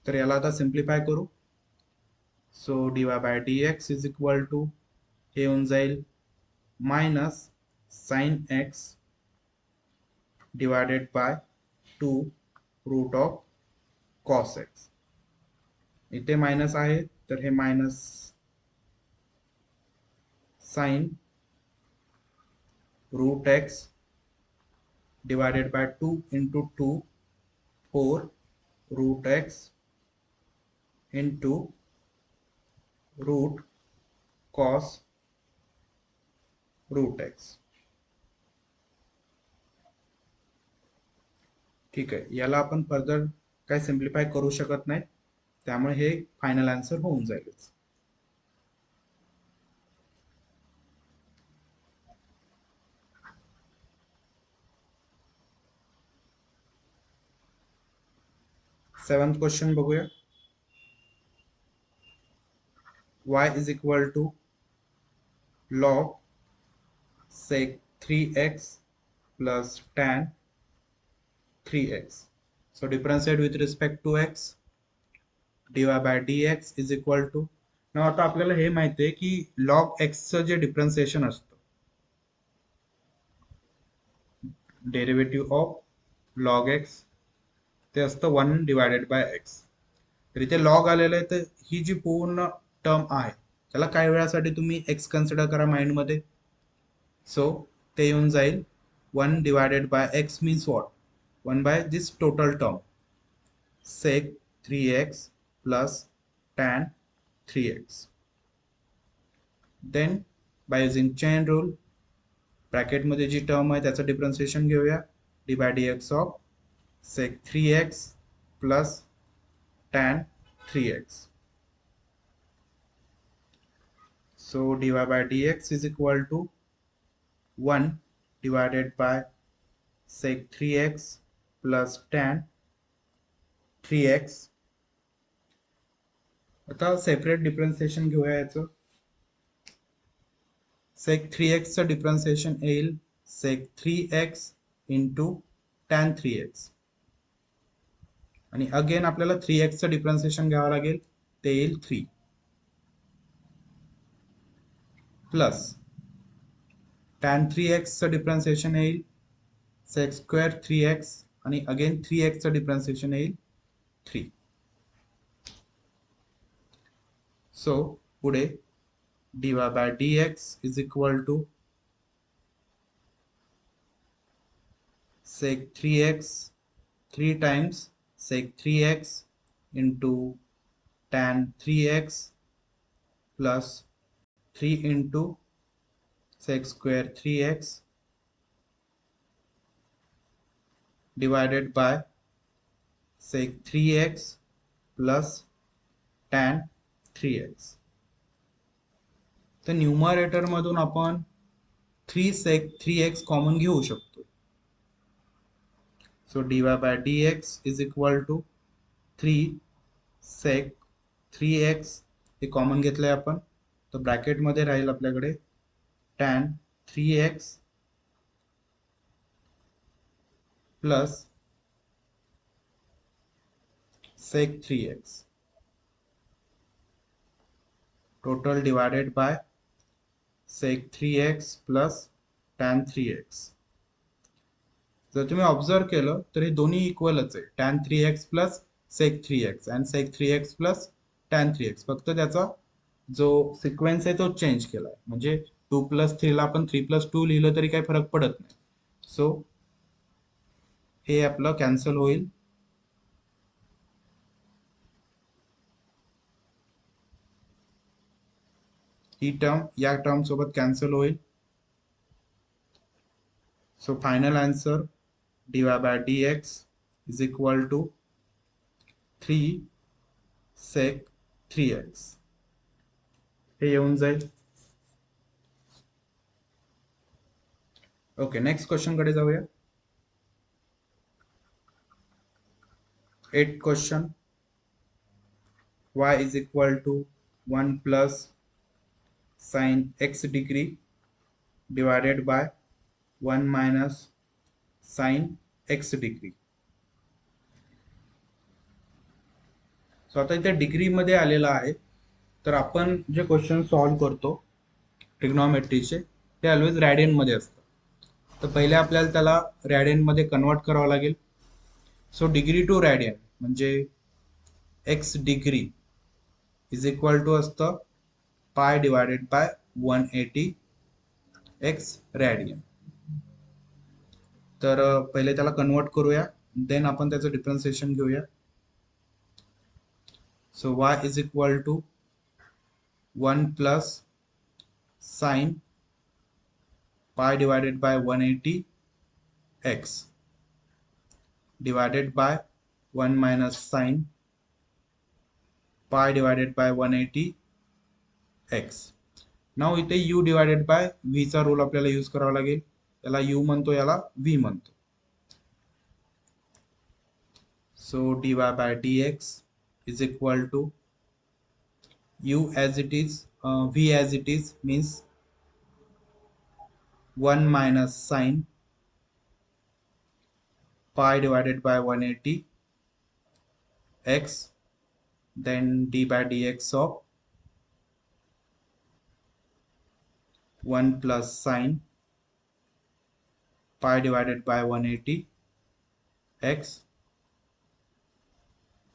तर याला आता सिम्प्लिफाय करू. So d y by d x is equal to हे होऊन जाईल minus sine x divided by 2 root of cos x. इथे मायनस आहे तर हे minus sine root x divided by 2 into 2 4 root x into root cos root x. ठीक आहे, याला आपण फर्दर काय सिम्प्लिफाय करू शकत नाही, त्यामुळे हे फायनल आन्सर होऊन जाईल. 7th क्वेश्चन बघूया. y is equal to log sec 3x plus tan 3x. So differentiate with respect to x. dy by dx is equal to. now आता आपल्याला हे माहिती आहे की log x चं जे डिफरन्शिएशन असतं, डेरिव्हेटिव्ह ऑफ log x, ते असतं 1 डिवायडेड बाय x. तर इथे लॉग आलेलं आहे, तर ही जी पूर्ण टर्म आहे त्याला काही वेळासाठी तुम्ही x कन्सिडर करा माइंड मध्ये. सो ते येऊन जाईल 1 divided by x means what, 1 by this total term sec 3x plus tan 3x. Then by using chain rule bracket मध्ये जी टर्म आहे त्याचं डिफरन्शिएशन घेऊया. D by d x of sec 3x plus tan 3x. So dy by dx is equal to 1 divided by sec 3x plus tan 3x. आता separate differentiation घेऊया याचं. sec 3x चं differentiation येईल sec 3x into tan 3x आणि again आपल्याला 3x चं differentiation घ्यावं लागेल, ते येईल 3 प्लस tan 3x चं डिफरन्शिएशन येईल sec स्क्वेअर 3x आणि अगेन 3x चं डिफरन्शिएशन येईल 3. सो पुढे dy by dx is equal to sec 3x 3 times sec 3x into tan 3x plus 3 into sec square 3x divided by sec 3x plus tan 3x. तर numerator मधून आपण 3 sec 3x common घेऊ शकतो. So dy by dx is equal to 3 sec 3x हे common घेतलंय आपण, तर bracket मध्ये राहील आपल्याकडे tan 3x plus sec 3x total divided bye sec 3x plus tan 3x. जर तुम्ही ऑब्झर्व केलं तर हे दोन्ही इक्वलच आहे, tan 3x plus sec 3x आणि sec 3x plus tan 3x. फक्त त्याचा जो सिक्वेन्स आहे तो चेंज केलाय, म्हणजे 2 प्लस 3 ला आपण 3 प्लस 2 लिहिलं तरी काही फरक पडत नाही. सो हे आपलं कॅन्सल होईल. ही टर्म या टर्म सोबत कॅन्सल होईल. So final answer dy by dx is equal to 3 sec 3x हे येऊन जाईल. ओके, नेक्स्ट क्वेश्चन कडे जाऊया. 8th question. y is equal to 1 plus sin x degree divided by 1 minus sin x degree. So आता इथे degree मध्ये आलेला आहे, तर आपण जे क्वेश्चन सॉल्व करतो ट्रिग्नॉमेट्रीचे ते ऑलवेज रॅडियन मध्ये असतात. तर पहिले आपल्याला त्याला रॅडियन मध्ये कन्वर्ट करावं लागेल. सो डिग्री टू रॅडियन म्हणजे x degree is equal to असतं pi divided by 180 x radian. तर पहिले त्याला कन्वर्ट करूया, देन आपण त्याचं डिफरन्शिएशन घेऊया. So y is equal to 1 plus sine pi divided by 180 x divided by 1 minus sin pi divided by 180 x. Now इथे u divided by v चा rule आपल्याला यूज करावा लागेल. याला u म्हणतो, याला v म्हणतो. So dy by dx is equal to u as it is, v as it is means 1 minus sin pi divided by 180 x, then d by dx of 1 plus sin pi divided by 180 x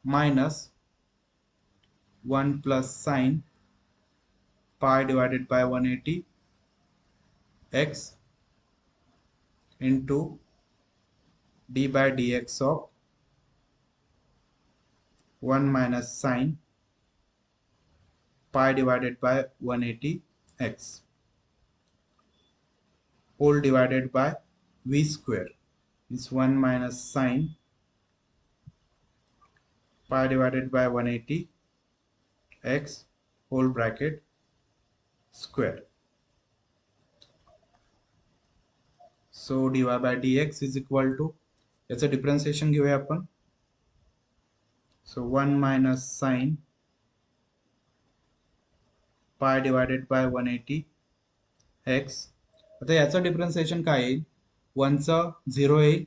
minus 1 plus sin pi divided by 180 x into d by dx of 1 minus sin pi divided by 180 x whole divided by v square is 1 minus sin pi divided by 180 x whole bracket square. So dy by dx is equal to, याचं differentiation घेऊया आपण. So 1 minus sin pi divided by 180 x. आता याचं differentiation काय येईल, 1 चं 0 येईल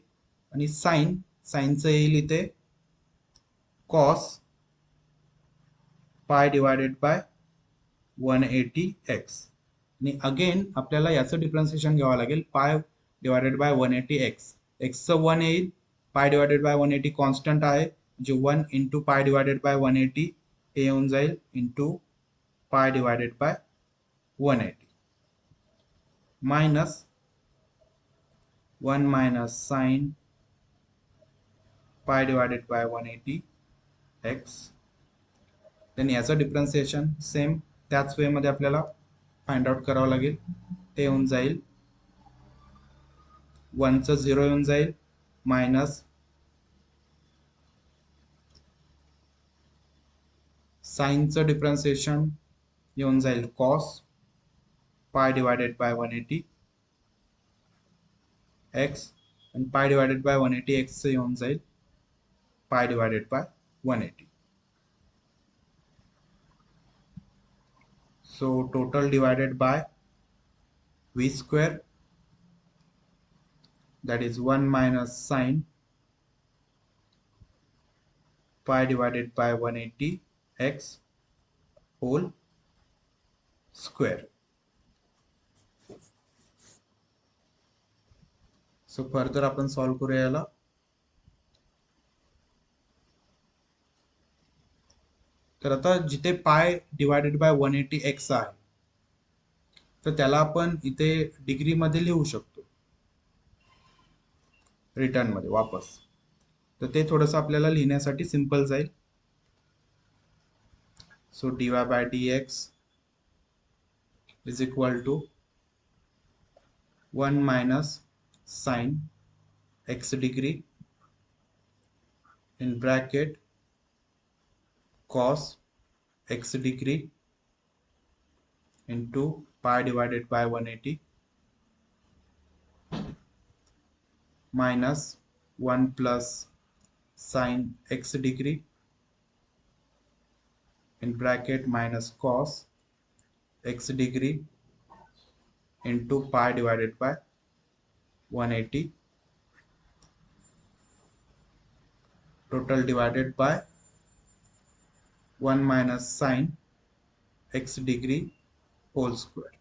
आणि साइनचं येईल इथे cos pi divided by 180 x. आणि अगेन आपल्याला याचं डिफरन्शिएशन घ्यावं लागेल, पाय डिवायडेड बाय 180 x. चं 1 येईल, पाय डिवायडेड बाय 180 कॉन्स्टंट आहे, जे 1 इंटू पाय डिवायडेड बाय 180 हे येऊन जाईल into pi divided by 180 minus 1 minus sine pi divided by 180 x. Then याचं डिफरन्शिएशन सेम त्याच वे मध्ये आपल्याला फाइंड आउट करावं लागेल. ते येऊन जाईल 1 चं 0 येऊन जाईल मायनस साइनचं डिफरन्शिएशन येऊन जाईल cos pi divided by 180 x and pi divided by 180 x चं येऊन जाईल pi divided by 180. So total divided by v square, that is 1 minus sin pi divided by 180 x whole square. So further आपण solve करूया याला. तर आता जिथे पाय डिवायडेड बाय 180 x आहे, तर त्याला आपण इथे डिग्री मध्ये लिहू शकतो रिटर्न मध्ये वापस. तर ते थोडंसं आपल्याला लिहिण्यासाठी सिंपल जाईल. So dy by dx is equal to 1 minus sin x degree in bracket cos x degree into pi divided by 180 minus 1 plus sine x degree in bracket minus cos x degree into pi divided by 180 total divided by 1 minus sine x degree whole square.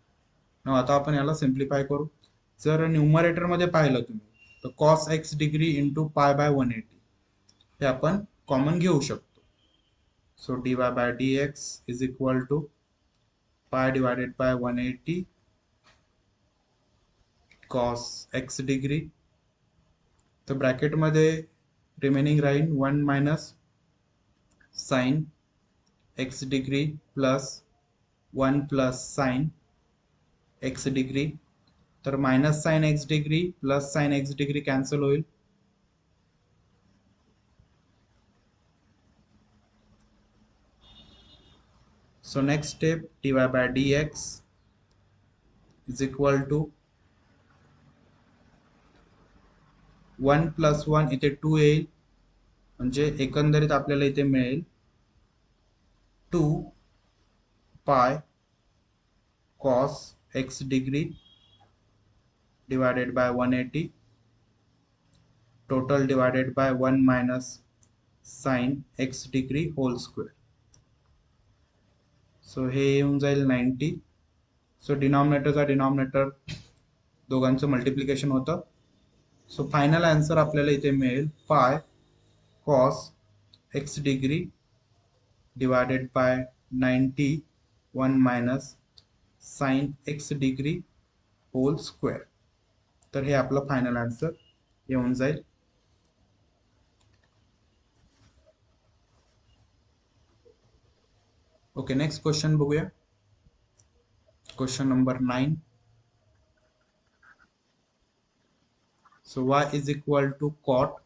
न आता आपण याला simplify करू. जर numerator मध्ये पाहिलं तुम्ही तर cos x degree into pi by 180 हे आपण कॉमन घेऊ शकतो. So dy by dx is equal to pi divided by 180 cos x degree. तर ब्रॅकेट मध्ये रिमेनिंग राहील 1 minus sine x degree plus 1 plus sine x degree. तर minus sine x degree plus sine x degree cancel होईल. So next step dy by dx is equal to 1 plus 1 इथे 2 येईल म्हणजे एकंदरीत आपल्याला इथे मिळेल 2 पाय cos x degree divided by 180 total divided by 1 minus sin x degree whole square. So हे येऊन जाईल 90. सो डिनॉमिनेटरचा डिनॉमिनेटर दोघांचं मल्टिप्लिकेशन होतं. सो फायनल आन्सर आपल्याला इथे मिळेल pi cos x degree divided by 90 1 minus sine x degree whole square. तर हे आपलं फायनल आन्सर येऊन जाईल. ओके, नेक्स्ट क्वेश्चन बघूया. Question number 9. So y is equal to cot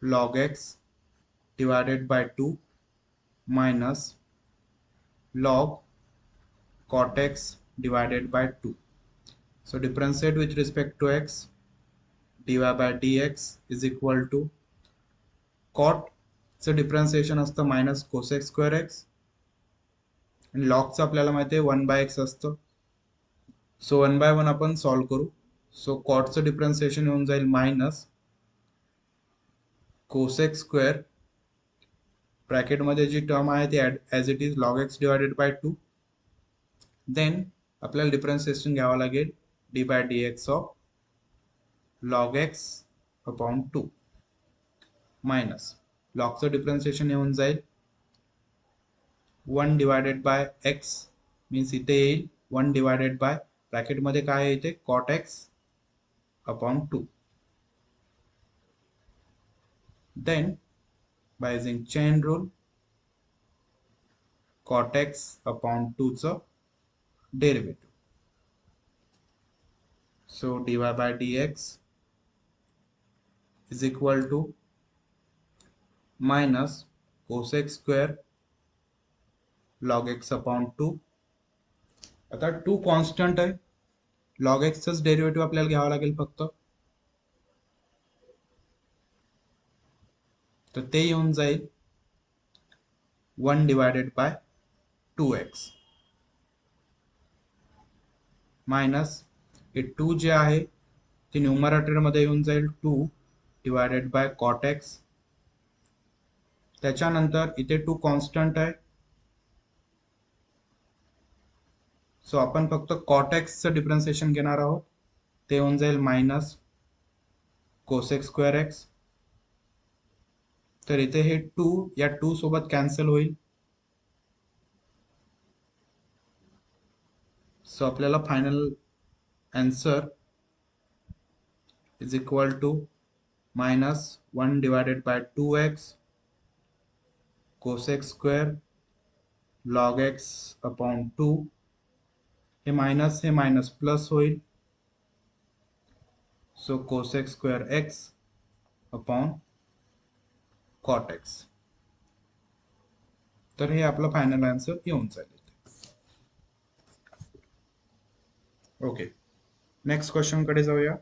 log x divided by 2 minus log cot x divided by 2. So differentiate with respect to x. dy by dx is equal to cot चं differentiation असतं minus cosec square x आणि लॉगचं आपल्याला माहिती आहे 1 by x असतं. So 1 by 1 आपण solve करू. सो कॉटचं डिफरन्सिएशन येऊन जाईल मायनस कोसेक स्क्वेअर ब्रॅकेटमध्ये जी टर्म आहे ती as it is log x divided by 2. Then आपल्याला डिफरन्सिएशन घ्यावं लागेल d by d x of log x upon 2 minus लॉगचं डिफरन्सिएशन येऊन जाईल 1 डिवायडेड बाय एक्स मीन्स इथे येईल 1 डिवायडेड बाय ब्रॅकेटमध्ये काय आहे इथे cot x upon 2. Then by using chain rule cot x upon 2 चं derivative. So dy by dx is equal to minus cosec square log x upon 2. आता 2 constant आहे, log x चंच derivative आपल्याला घ्यावं लागेल फक्त. तर ते येऊन जाईल 1 डिवायडेड बाय 2x मायनस हे 2 जे आहे ते न्यूमरेटर मध्ये येऊन जाईल 2 डिवायडेड बाय कॉट एक्स. त्याच्यानंतर इथे 2 कॉन्स्टंट आहे, सो आपण फक्त कॉट एक्सचं डिफरन्सिएशन घेणार आहोत. ते येऊन जाईल मायनस कोसेक स्क्वेअर एक्स. तर इथे हे 2 या 2 सोबत कॅन्सल होईल. सो आपल्याला final answer is equal to minus 1 divided by 2x cosec square log x upon 2. हे मायनस प्लस होईल. So cosec square x upon cot x. तर हे आपलं फायनल आन्सर येऊन जाईल. ओके, नेक्स्ट क्वेश्चन कडे जाऊया.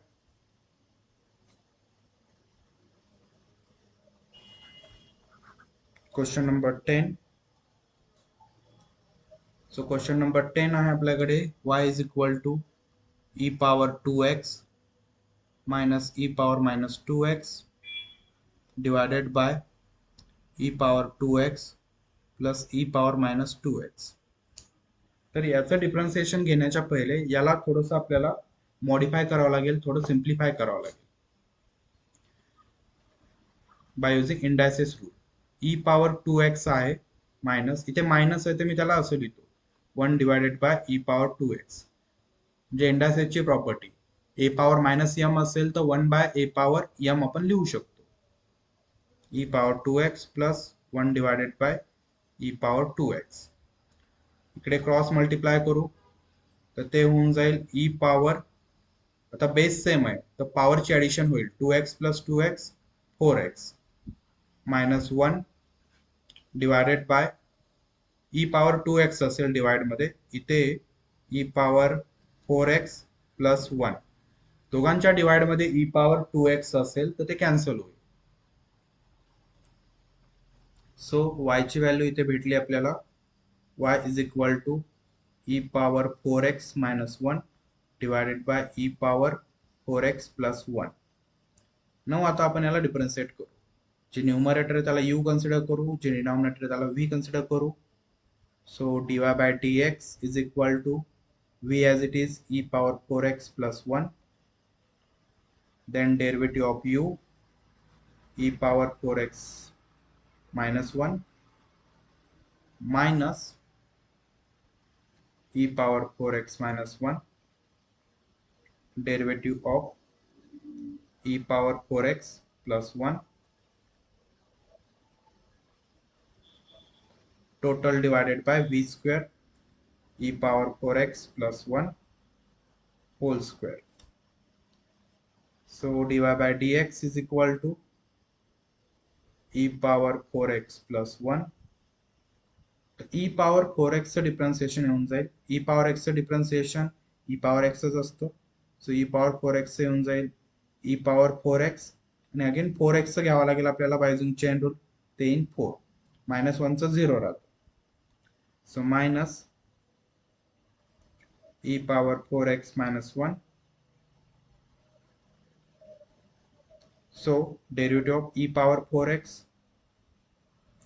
Question number 10. So question number 10 आहे आपल्याकडे, y is equal to e power 2x minus e power minus 2x divided by e power 2x plus e power minus 2x. तर याचं differentiation घेण्याच्या पहिले याला थोडंसं आपल्याला मॉडिफाय करावं लागेल, थोडं सिम्प्लिफाय करावं लागेल by using indices rule. E power 2x आहे मायनस, इथे मायनस आहे तर मी त्याला असं लिहितो 1 divided by e power 2x, म्हणजे इंडायसेसची प्रॉपर्टी. ए पॉवर मायनस एम असेल तर 1 बाय ए पॉवर एम आपण लिहू शकतो. E power 2x plus 1 divided by e power 2x. इकडे क्रॉस मल्टिप्लाय करू तर ते होऊन जाईल ई पॉवर, आता बेस सेम आहे तर पॉवरची ऍडिशन होईल 2x plus 2x 4x minus 1 divided by e power 2x असेल डिवाइड मध्ये, इथे ई पॉवर 4x प्लस 1, दोघांच्या डिवाइड मध्ये ई पॉवर 2x असेल तर ते कॅन्सल होईल. सो y ची व्हॅल्यू इथे भेटली आपल्याला, y is equal to e power 4x minus 1 divided by e power 4x plus 1. Now आता आपण याला डिफरन्शिएट करू. जे न्यूमरेटर आहे त्याला u कन्सिडर करू, जे डिनॉमिनेटर आहे त्याला v कन्सिडर करू. So dy by dx is equal to v as it is e power 4x plus 1, then derivative of u e power 4x minus 1 minus e power 4x minus 1 derivative of e power 4x plus 1 total divided by v square e power 4x plus 1 whole square. So dy by dx is equal to e power 4x plus 1. E power 4x चं differentiation येऊन जाईल, E power x चं differentiation E power x च असतं. So E power 4x येऊन जाईल E power 4x, आणि again 4x चं घ्यावं लागेल आपल्याला बाय चेन रूल, ते इन 4 मायनस 1 चं 0 राहतं. So minus e power 4x minus 1. So derivative of E power 4x,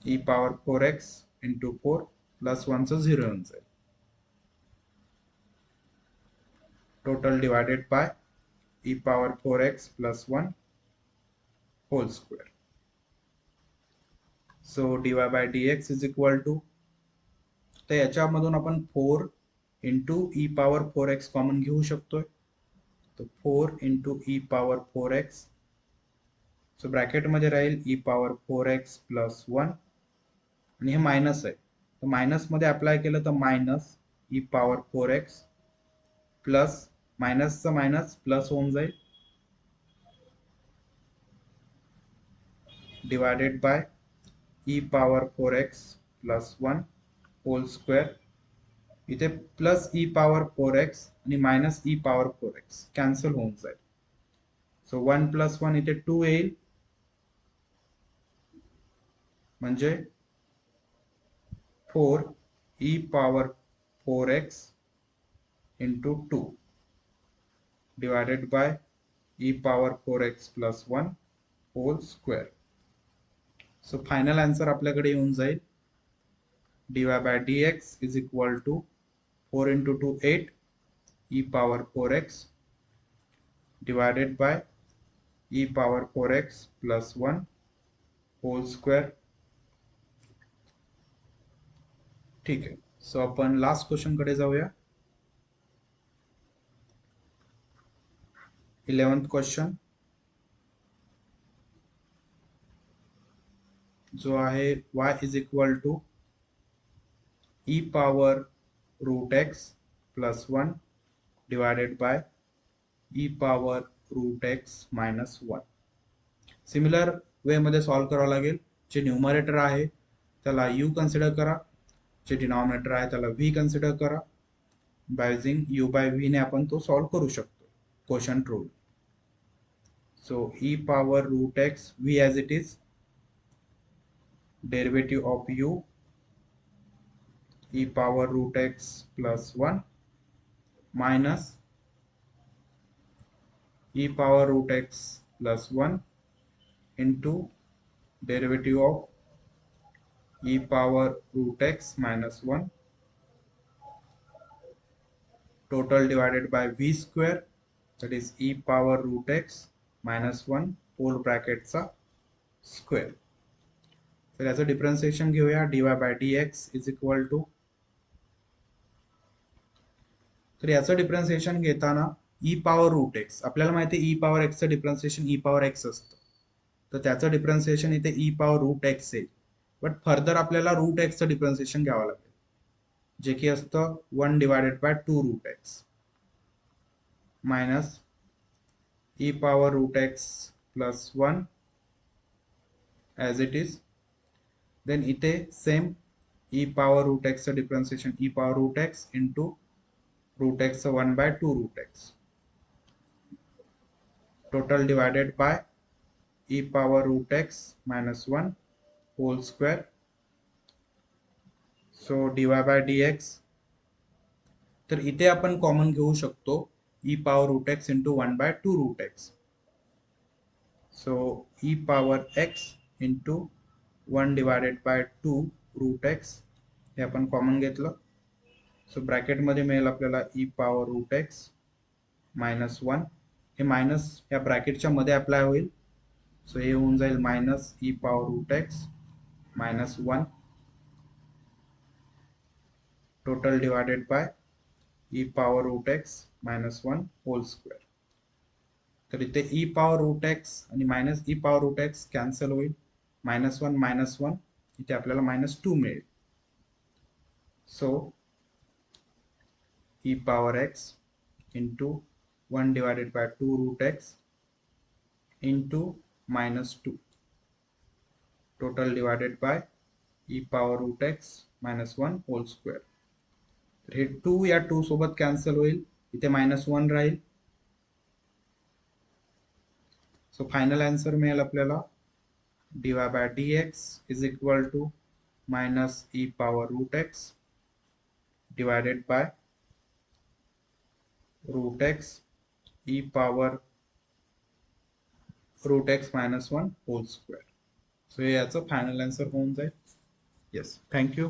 E power 4x into 4 plus 1 चं 0 येऊन जाईल. Total divided by e power 4x plus 1 whole square. So dy by dx is equal to, तर याच्यामधून आपण 4 into E power 4x common घेऊ शकतोय, तो 4 into E power 4x, so bracket मध्ये राहील ई पॉवर 4x प्लस 1, आणि हे मायनस आहे तर मायनस मध्ये अप्लाय केलं तर minus e power 4x plus मायनसचा मायनस प्लस होऊन जाईल divided by e power 4x plus 1 whole square. इथे प्लस ई पॉवर 4x आणि minus e power 4x cancel होऊन जाईल. सो 1 प्लस 1 इथे 2 येईल, म्हणजे 4 e power 4x into 2 divided by e power 4x plus 1 whole square. So final answer आपल्याकडे येऊन जाईल dy by dx is equal to 4 into 2 8 e power 4x divided by e power 4x plus 1 whole square. ठीक आहे, so आपण last question कडे जाऊया. 11th question जो आहे y is equal to e power root x plus 1 divided by e power root x minus 1. Similar way मध्ये solve करावं लागेल. जे न्यूमरेटर आहे त्याला u कन्सिडर करा, जे डिनॉमिनेटर आहे त्याला v कन्सिडर करा. By using u by v ने आपण तो सॉल्व करू शकतो quotient rule. So e power root x v as it is, derivative of u e power root x plus 1 minus e power root x plus 1 into derivative of e power root x minus 1 total divided by v square, that is e power root x minus 1 whole bracket चा square. तर याचं differentiation घेऊया. dy by dx is equal to, तर याचं differentiation घेताना e power root x, आपल्याला माहिती आहे e पॉवर x चं डिफरन्शिएशन e पॉवर x असतं, तर त्याचं डिफरन्शिएशन इथे e पॉवर रूट x येईल. बट फर्दर आपल्याला रूट x चं डिफरन्शिएशन घ्यावं लागेल, जे की असतं 1 divided by 2 root x minus e power root x plus 1 as it is. Then इथे same e power root x चं differentiation e power root x into root x 1 by 2 root x total divided by e power root x minus 1 whole square. So dy by dx, तर इथे आपण common घेऊ शकतो e power root x into 1 by 2 root x. So e power x into 1 divided by 2 root x हे आपण common घेतलं. So bracket मध्ये मिळेल आपल्याला e power root x minus 1, हे मायनस या ब्रॅकेटच्या मध्ये अप्लाय होईल. सो हे होऊन जाईल minus e power root x minus 1 total divided by e power root x minus 1 whole square. तर इथे e पॉवर रूट x आणि minus e power root x cancel होईल. मायनस 1 इथे आपल्याला मायनस 2 मिळेल. So e power x into 1 divided by 2 root x into minus 2 total divided by e power root x minus 1 whole square. तर हे 2 या 2 सोबत cancel होईल, इथे मायनस 1 राहील. सो फायनल आन्सर मिळेल आपल्याला dy by dx is equal to minus e power root x divided by root x e power root x minus 1 whole square. So हे याचं फायनल आन्सर होऊन जाईल. Yes, thank you.